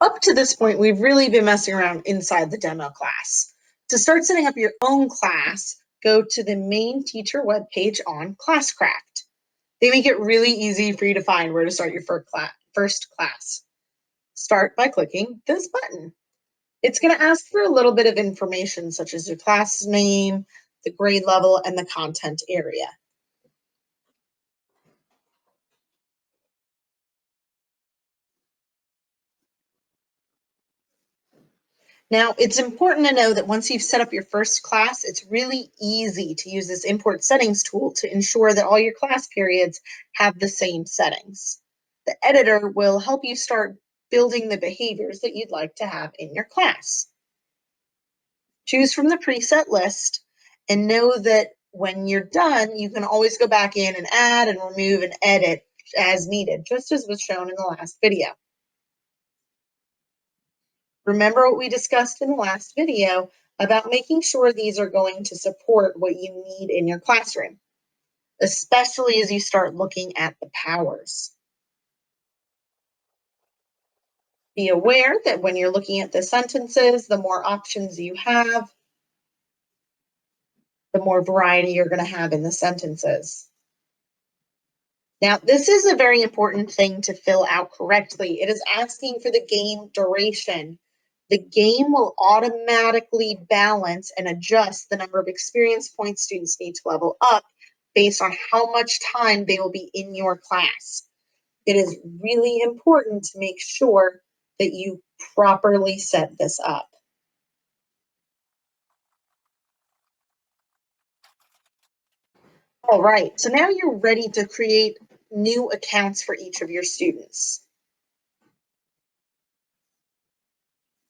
Up to this point, we've really been messing around inside the demo class. To start setting up your own class, go to the main teacher webpage on Classcraft. They make it really easy for you to find where to start your first class. Start by clicking this button. It's going to ask for a little bit of information, such as your class name, the grade level, and the content area. Now, it's important to know that once you've set up your first class, it's really easy to use this import settings tool to ensure that all your class periods have the same settings. The editor will help you start building the behaviors that you'd like to have in your class. Choose from the preset list and know that when you're done, you can always go back in and add and remove and edit as needed, just as was shown in the last video. Remember what we discussed in the last video about making sure these are going to support what you need in your classroom, especially as you start looking at the powers. Be aware that when you're looking at the sentences, the more options you have, the more variety you're going to have in the sentences. Now, this is a very important thing to fill out correctly. It is asking for the game duration. The game will automatically balance and adjust the number of experience points students need to level up based on how much time they will be in your class. It is really important to make sure that you properly set this up. All right, so now you're ready to create new accounts for each of your students.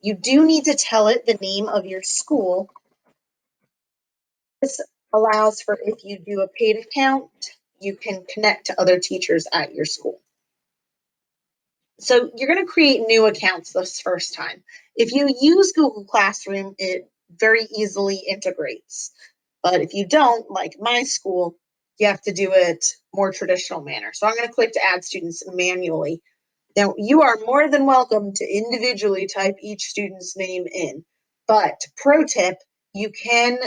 You do need to tell it the name of your school. This allows for, if you do a paid account, you can connect to other teachers at your school. So you're going to create new accounts this first time. If you use Google Classroom, it very easily integrates. But if you don't, like my school, you have to do it more traditional manner. So I'm going to click to add students manually. Now, you are more than welcome to individually type each student's name in. But pro tip, you can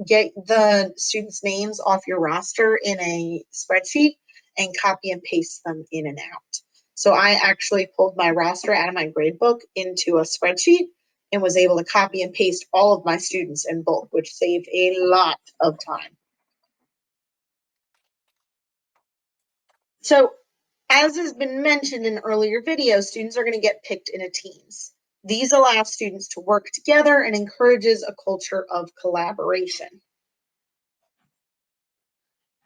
get the students' names off your roster in a spreadsheet and copy and paste them in and out. So I actually pulled my roster out of my gradebook into a spreadsheet and was able to copy and paste all of my students in bulk, which saved a lot of time. So as has been mentioned in earlier videos, students are going to get picked into teams. These allow students to work together and encourages a culture of collaboration.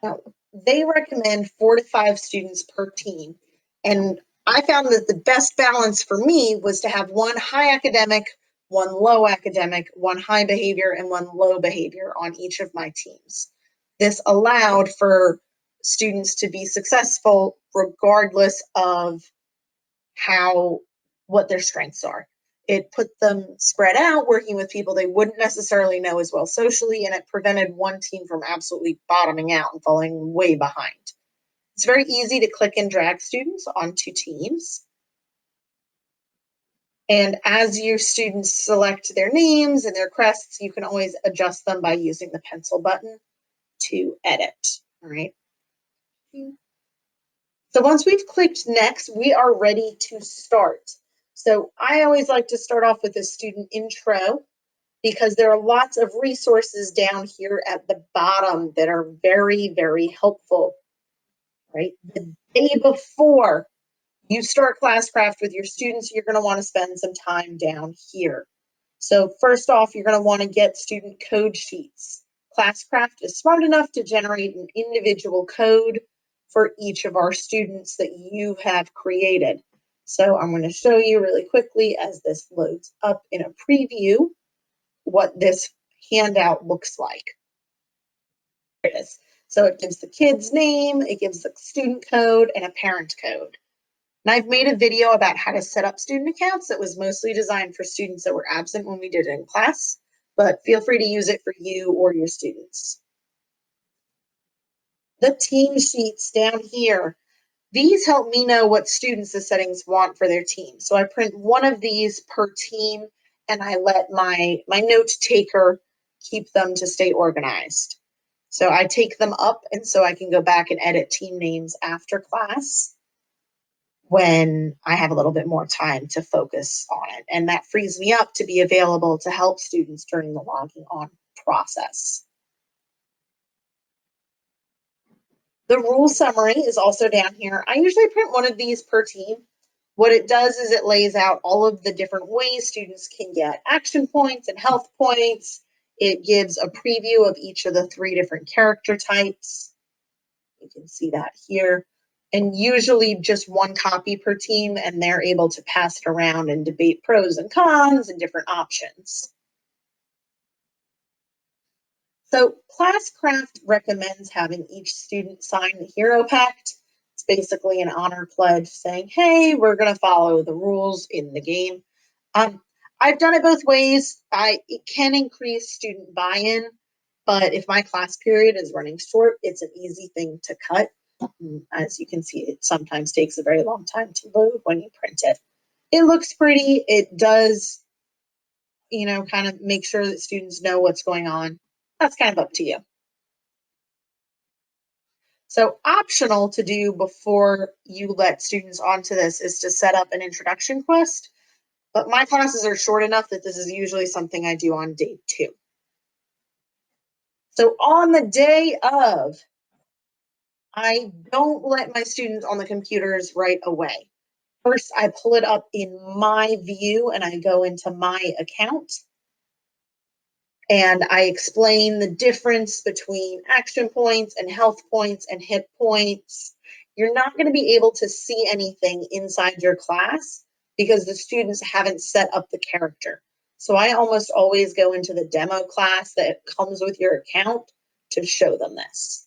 Now, they recommend 4 to 5 students per team. And I found that the best balance for me was to have one high academic, one low academic, one high behavior, and one low behavior on each of my teams. This allowed for students to be successful regardless of what their strengths are. It put them spread out, working with people they wouldn't necessarily know as well socially, and it prevented one team from absolutely bottoming out and falling way behind. It's very easy to click and drag students onto teams. And as your students select their names and their crests, you can always adjust them by using the pencil button to edit. All right. So once we've clicked next, we are ready to start. So I always like to start off with a student intro because there are lots of resources down here at the bottom that are very, very helpful, right? The day before you start Classcraft with your students, you're going to want to spend some time down here. So first off, you're going to want to get student code sheets. Classcraft is smart enough to generate an individual code for each of our students that you have created. So I'm going to show you really quickly as this loads up in a preview what this handout looks like. There it is. So it gives the kid's name, it gives the student code, and a parent code. And I've made a video about how to set up student accounts that was mostly designed for students that were absent when we did it in class, but feel free to use it for you or your students. The team sheets down here, These help me know what students the settings want for their team. So I print one of these per team, and I let my note taker keep them to stay organized. So I take them up, and so I can go back and edit team names after class when I have a little bit more time to focus on it. And that frees me up to be available to help students during the logging on process. The rule summary is also down here. I usually print one of these per team. What it does is it lays out all of the different ways students can get action points and health points. It gives a preview of each of the 3 different character types. You can see that here. And usually just one copy per team, and they're able to pass it around and debate pros and cons and different options. So Classcraft recommends having each student sign the Hero Pact. It's basically an honor pledge saying, hey, we're going to follow the rules in the game. Um, I've done it both ways. It can increase student buy-in, but if my class period is running short, it's an easy thing to cut. As you can see, it sometimes takes a very long time to load when you print it. It looks pretty. It does, kind of make sure that students know what's going on. That's kind of up to you. So optional to do before you let students onto this is to set up an introduction quest. But my classes are short enough that this is usually something I do on day 2. So on the day of, I don't let my students on the computers right away. First, I pull it up in my view and I go into my account and I explain the difference between action points and health points and hit points. You're not going to be able to see anything inside your class because the students haven't set up the character. So I almost always go into the demo class that comes with your account to show them this.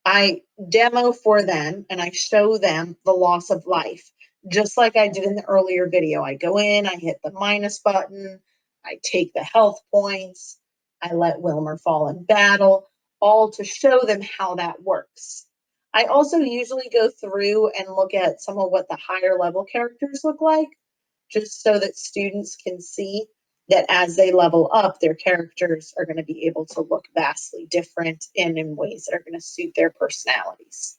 I demo for them and I show them the loss of life, just like I did in the earlier video. I go in, I hit the minus button, I take the health points, I let Wilmer fall in battle, all to show them how that works. I also usually go through and look at some of what the higher level characters look like, just so that students can see that as they level up, their characters are going to be able to look vastly different and in ways that are going to suit their personalities.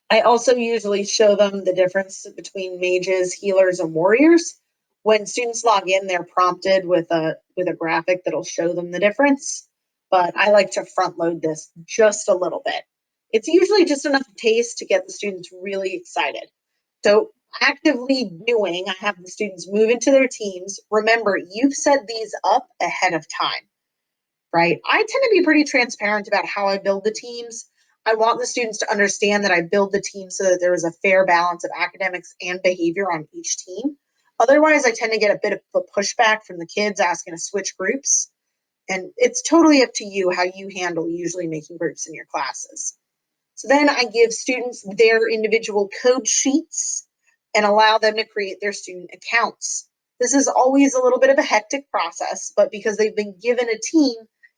I also usually show them the difference between mages, healers, and warriors. When students log in, they're prompted with a graphic that'll show them the difference, but I like to front load this just a little bit. It's usually just enough taste to get the students really excited. So actively doing, I have the students move into their teams. Remember, you've set these up ahead of time, right? I tend to be pretty transparent about how I build the teams. I want the students to understand that I build the team so that there is a fair balance of academics and behavior on each team. Otherwise, I tend to get a bit of a pushback from the kids asking to switch groups. And it's totally up to you how you handle usually making groups in your classes. So then I give students their individual code sheets and allow them to create their student accounts. This is always a little bit of a hectic process, but because they've been given a team,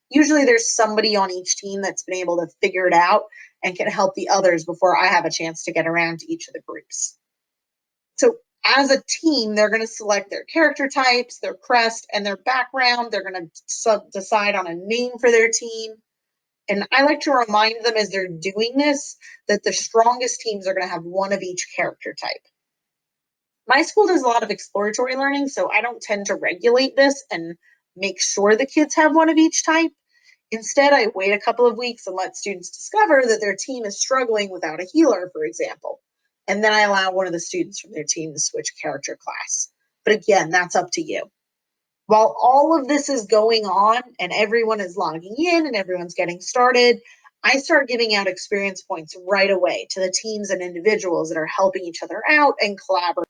usually there's somebody on each team that's been able to figure it out and can help the others before I have a chance to get around to each of the groups. So as a team, they're going to select their character types, their crest, and their background. They're going to decide on a name for their team. And I like to remind them as they're doing this that the strongest teams are going to have one of each character type. My school does a lot of exploratory learning, so I don't tend to regulate this and make sure the kids have one of each type. Instead, I wait a couple of weeks and let students discover that their team is struggling without a healer, for example. And then I allow one of the students from their team to switch character class. But again, that's up to you. While all of this is going on and everyone is logging in and everyone's getting started, I start giving out experience points right away to the teams and individuals that are helping each other out and collaborate.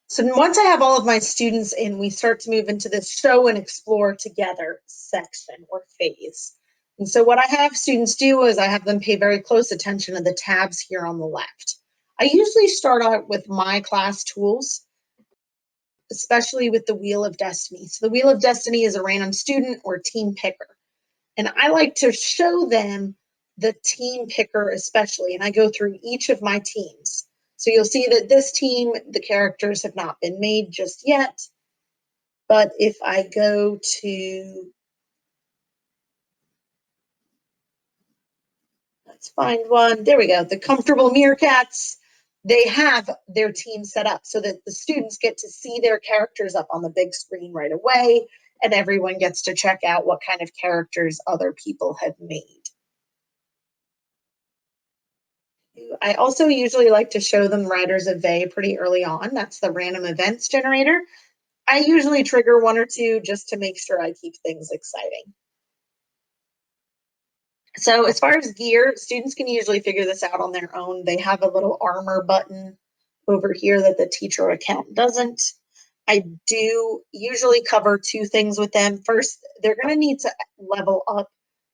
So once I have all of my students in, we start to move into this show and explore together section or phase. And so what I have students do is I have them pay very close attention to the tabs here on the left. I usually start out with my class tools, especially with the Wheel of Destiny. So the Wheel of Destiny is a random student or team picker. And I like to show them the team picker especially, and I go through each of my teams. So you'll see that this team, the characters have not been made just yet. But if I go to, let's find one. There we go. The Comfortable Meerkats. They have their team set up so that the students get to see their characters up on the big screen right away, and everyone gets to check out what kind of characters other people have made. I also usually like to show them Riders of Vey pretty early on. That's the random events generator. I usually trigger one or two just to make sure I keep things exciting. So as far as gear, students can usually figure this out on their own. They have a little armor button over here that the teacher account doesn't. I do usually cover two things with them. First, they're going to need to level up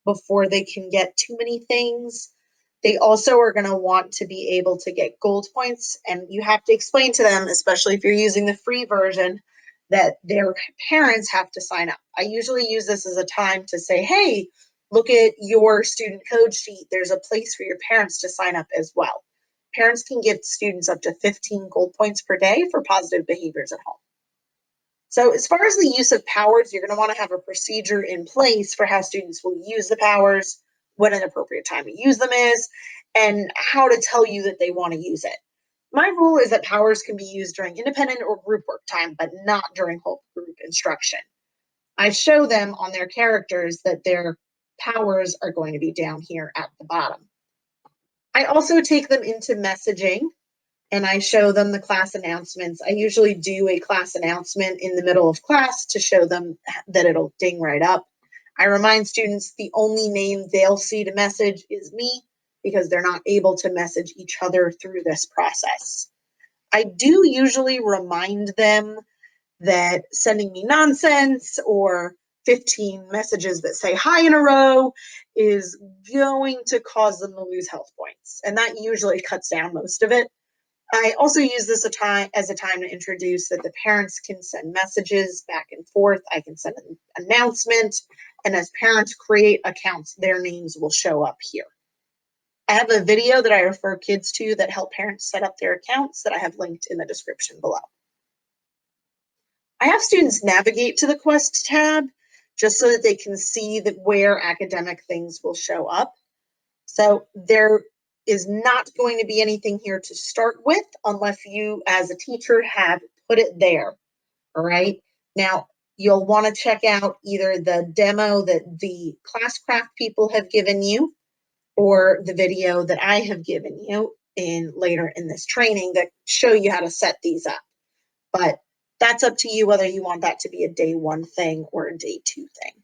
before they can get too many things. They also are going to want to be able to get gold points, and you have to explain to them, especially if you're using the free version, that their parents have to sign up. I usually use this as a time to say, hey, look at your student code sheet. There's a place for your parents to sign up as well. Parents can give students up to 15 gold points per day for positive behaviors at home. So as far as the use of powers, you're going to want to have a procedure in place for how students will use the powers, what an appropriate time to use them is, and how to tell you that they want to use it. My rule is that powers can be used during independent or group work time, but not during whole group instruction. I show them on their characters that their powers are going to be down here at the bottom. I also take them into messaging and I show them the class announcements. I usually do a class announcement in the middle of class to show them that it'll ding right up. I remind students the only name they'll see to message is me because they're not able to message each other through this process. I do usually remind them that sending me nonsense or 15 messages that say hi in a row is going to cause them to lose health points. And that usually cuts down most of it. I also use this as a time to introduce that the parents can send messages back and forth. I can send an announcement. And as parents create accounts, their names will show up here. I have a video that I refer kids to that help parents set up their accounts that I have linked in the description below. I have students navigate to the Quest tab just so that they can see that where academic things will show up. So there is not going to be anything here to start with unless you as a teacher have put it there. All right. Now you'll want to check out either the demo that the Classcraft people have given you or the video that I have given you later in this training that show you how to set these up. But that's up to you whether you want that to be a day one thing or a day two thing.